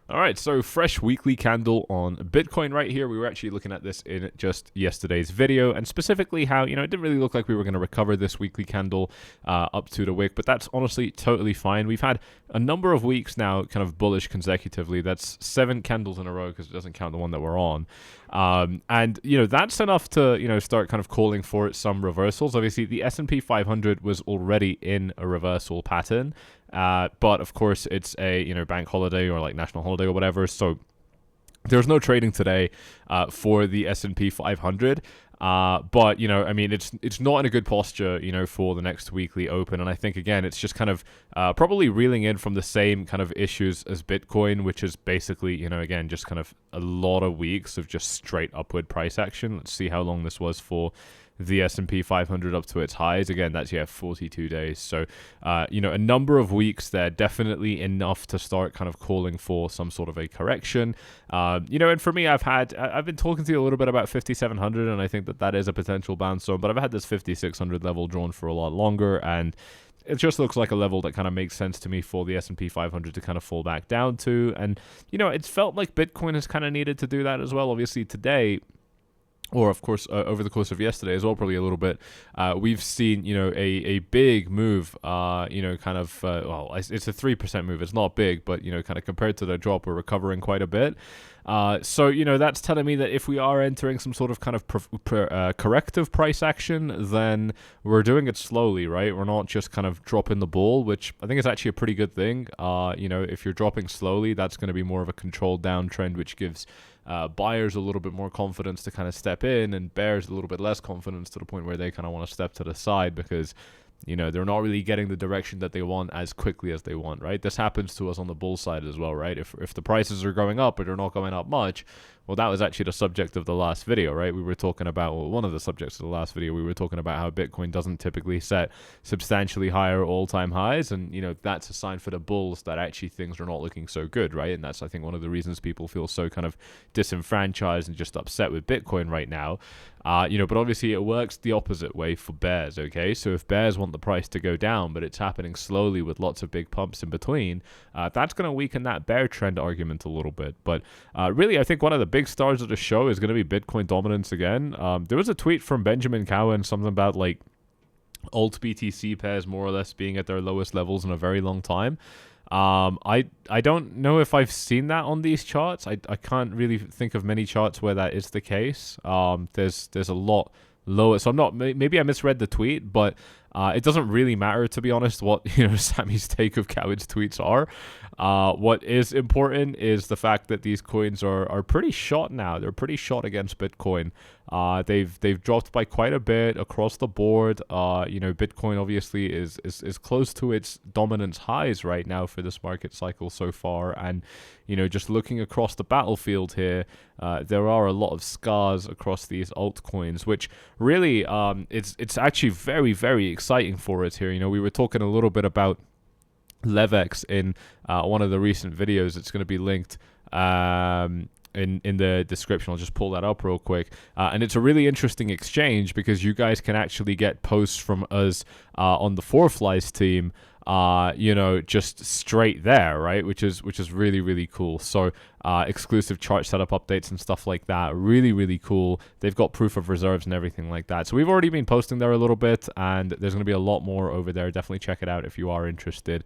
All right, so fresh weekly candle on Bitcoin right here. We were actually looking at this in just yesterday's video, and specifically how, it didn't really look like we were going to recover this weekly candle up to the wick, but that's honestly totally fine. We've had a number of weeks now kind of bullish consecutively. That's 7 candles in a row because it doesn't count the one that we're on. And that's enough to, start kind of calling for some reversals. Obviously, the S&P 500 was already in a reversal pattern. But of course it's a bank holiday or like national holiday or whatever, so there's no trading today for the S&P 500. But it's not in a good posture for the next weekly open, and I think again it's just kind of probably reeling in from the same kind of issues as Bitcoin, which is basically again just kind of a lot of weeks of just straight upward price action. Let's see how long this was for the S&P 500 up to its highs. Again, that's 42 days. So a number of weeks there, definitely enough to start kind of calling for some sort of a correction. And for me, I've been talking to you a little bit about 5,700, and I think that is a potential bounce zone, but I've had this 5,600 level drawn for a lot longer, and it just looks like a level that kind of makes sense to me for the S&P 500 to kind of fall back down to. And it's felt like Bitcoin has kind of needed to do that as well. Obviously today, or of course over the course of yesterday as well, probably a little bit, we've seen a big move, it's a 3% move. It's not big, but kind of compared to the drop, we're recovering quite a bit. So that's telling me that if we are entering some sort of kind of corrective price action, then we're doing it slowly, right? We're not just kind of dropping the ball, which I think is actually a pretty good thing. If you're dropping slowly, that's going to be more of a controlled downtrend, which gives buyers a little bit more confidence to kind of step in, and bears a little bit less confidence to the point where they kind of want to step to the side because they're not really getting the direction that they want as quickly as they want, right? This happens to us on the bull side as well, right? If the prices are going up, but they're not going up much, well, that was actually the subject of the last video, right? We were talking about, one of the subjects of the last video, we were talking about how Bitcoin doesn't typically set substantially higher all-time highs, and, that's a sign for the bulls that actually things are not looking so good, right? And that's, I think, one of the reasons people feel so kind of disenfranchised and just upset with Bitcoin right now. But obviously it works the opposite way for bears, okay? So if bears want the price to go down, but it's happening slowly with lots of big pumps in between, that's going to weaken that bear trend argument a little bit. But really, I think one of the big stars of the show is going to be Bitcoin dominance again. There was a tweet from Benjamin Cowan, something about like alt BTC pairs more or less being at their lowest levels in a very long time. I don't know if I've seen that on these charts. I can't really think of many charts where that is the case. There's a lot lower, so I'm not, maybe I misread the tweet, but it doesn't really matter, to be honest, what Sammy's take of Coward's tweets are. What is important is the fact that these coins are pretty short now. They're pretty short against Bitcoin. They've dropped by quite a bit across the board. Bitcoin obviously is close to its dominance highs right now for this market cycle so far, and just looking across the battlefield here, there are a lot of scars across these altcoins, which really it's actually very, very exciting for us here. We were talking a little bit about 𝗙𝗢𝗟𝗟𝗢𝗪 in one of the recent videos. It's going to be linked in the description. I'll just pull that up real quick. And it's a really interesting exchange because you guys can actually get posts from us on the 4Flies team, just straight there, right? Which is really, really cool. So exclusive chart setup updates and stuff like that. Really, really cool. They've got proof of reserves and everything like that. So we've already been posting there a little bit, and there's going to be a lot more over there. Definitely check it out if you are interested.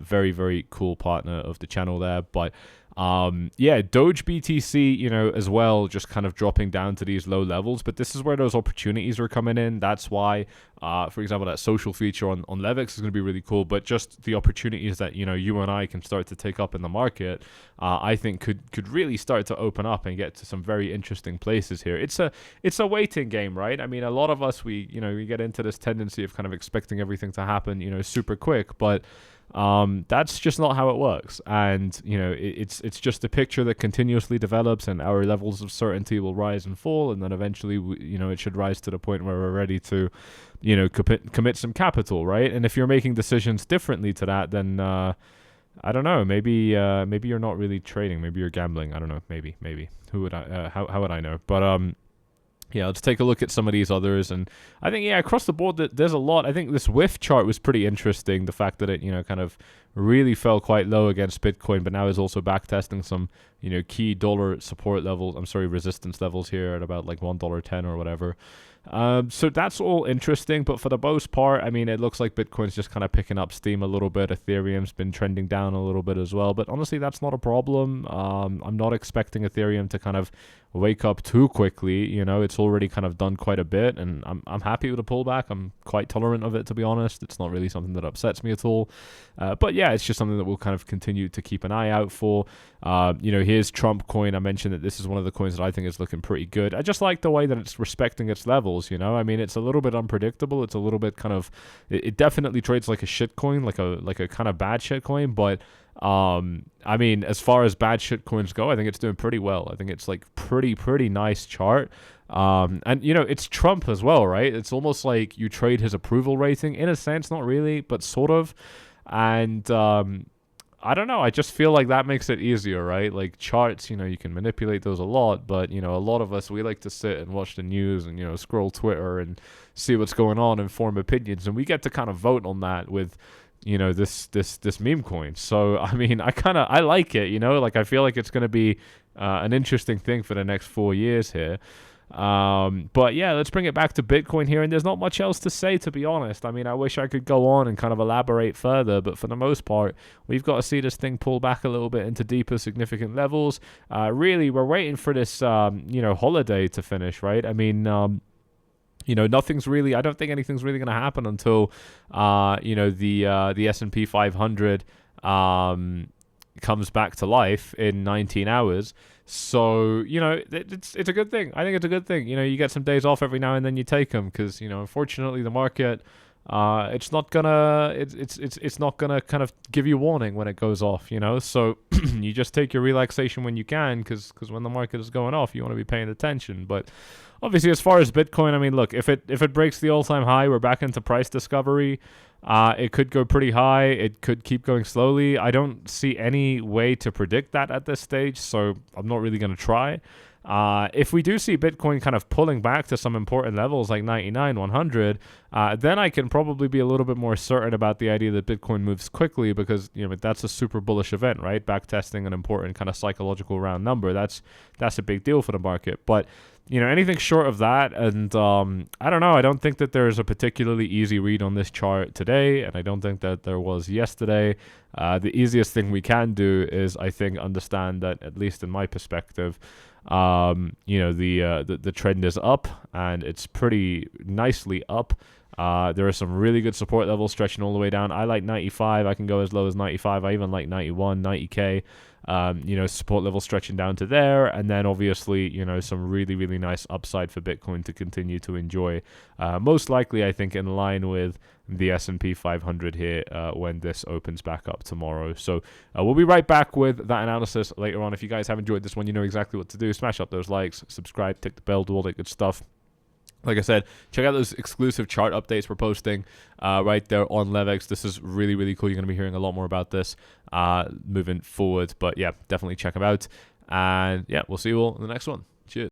Very, very cool partner of the channel there. But Doge BTC, as well, just kind of dropping down to these low levels. But this is where those opportunities are coming in. That's why, for example, that social feature on 𝗙𝗢𝗟𝗟𝗢𝗪 is going to be really cool. But just the opportunities that, you and I can start to take up in the market, I think could really start to open up and get to some very interesting places here. It's a waiting game, right? I mean, a lot of us, we get into this tendency of kind of expecting everything to happen, super quick, but that's just not how it works. And it's just a picture that continuously develops, and our levels of certainty will rise and fall, and then eventually it should rise to the point where we're ready to commit some capital, right? And if you're making decisions differently to that, then I don't know, maybe you're not really trading, maybe you're gambling. I don't know, maybe who would I how would I know? But let's take a look at some of these others. And I think, across the board, there's a lot. I think this whiff chart was pretty interesting. The fact that it, kind of really fell quite low against Bitcoin, but now is also back testing some, key dollar support levels. I'm sorry, resistance levels here at about like $1.10 or whatever. So that's all interesting, but for the most part, I mean, it looks like Bitcoin's just kind of picking up steam a little bit. Ethereum's been trending down a little bit as well, but honestly, that's not a problem. I'm not expecting Ethereum to kind of wake up too quickly. It's already kind of done quite a bit, and I'm happy with the pullback. I'm quite tolerant of it, to be honest. It's not really something that upsets me at all. But yeah, it's just something that we'll kind of continue to keep an eye out for. Here's Trump coin. I mentioned that this is one of the coins that I think is looking pretty good. I just like the way that it's respecting its levels. I mean, it's a little bit unpredictable. It's a little bit kind of, it definitely trades like a shit coin, like a kind of bad shit coin. But I mean, as far as bad shit coins go, I think it's doing pretty well. I think it's like pretty nice chart. And it's Trump as well, right? It's almost like you trade his approval rating in a sense, not really, but sort of. And I don't know. I just feel like that makes it easier, right? Like charts, you can manipulate those a lot, but, a lot of us, we like to sit and watch the news and, scroll Twitter and see what's going on and form opinions. And we get to kind of vote on that with, this meme coin. So, I mean, I like it, like I feel like it's going to be an interesting thing for the next 4 years here. But yeah, let's bring it back to Bitcoin here, and there's not much else to say, to be honest. I mean, I wish I could go on and kind of elaborate further, but for the most part, we've got to see this thing pull back a little bit into deeper, significant levels. Really, we're waiting for this, holiday to finish, right? I mean, nothing's really, I don't think anything's really going to happen until, the S&P 500, comes back to life in 19 hours. So, it's a good thing. I think it's a good thing. You get some days off every now and then, you take them, because, unfortunately the market, it's not gonna kind of give you warning when it goes off, so you just take your relaxation when you can, because when the market is going off, you want to be paying attention. But obviously, as far as Bitcoin, I mean, look, if it breaks the all-time high, we're back into price discovery. It could go pretty high. It could keep going slowly. I don't see any way to predict that at this stage, so I'm not really going to try. If we do see Bitcoin kind of pulling back to some important levels like 99, 100, then I can probably be a little bit more certain about the idea that Bitcoin moves quickly, because that's a super bullish event, right? Backtesting an important kind of psychological round number. That's a big deal for the market. But anything short of that, and I don't know. I don't think that there's a particularly easy read on this chart today, and I don't think that there was yesterday. The easiest thing we can do is, I think, understand that, at least in my perspective, the trend is up, and it's pretty nicely up. There are some really good support levels stretching all the way down. I like 95. I can go as low as 95. I even like 91, 90K. Support level stretching down to there, and then obviously, some really nice upside for Bitcoin to continue to enjoy. Most likely, I think, in line with the S&P 500 here when this opens back up tomorrow. So we'll be right back with that analysis later on. If you guys have enjoyed this one, you know exactly what to do. Smash up those likes, subscribe, tick the bell, do all that good stuff. Like I said, check out those exclusive chart updates we're posting right there on 𝗙𝗟𝗟𝗡. This is really cool. You're going to be hearing a lot more about this moving forward. But yeah, definitely check them out. And yeah, we'll see you all in the next one. Cheers.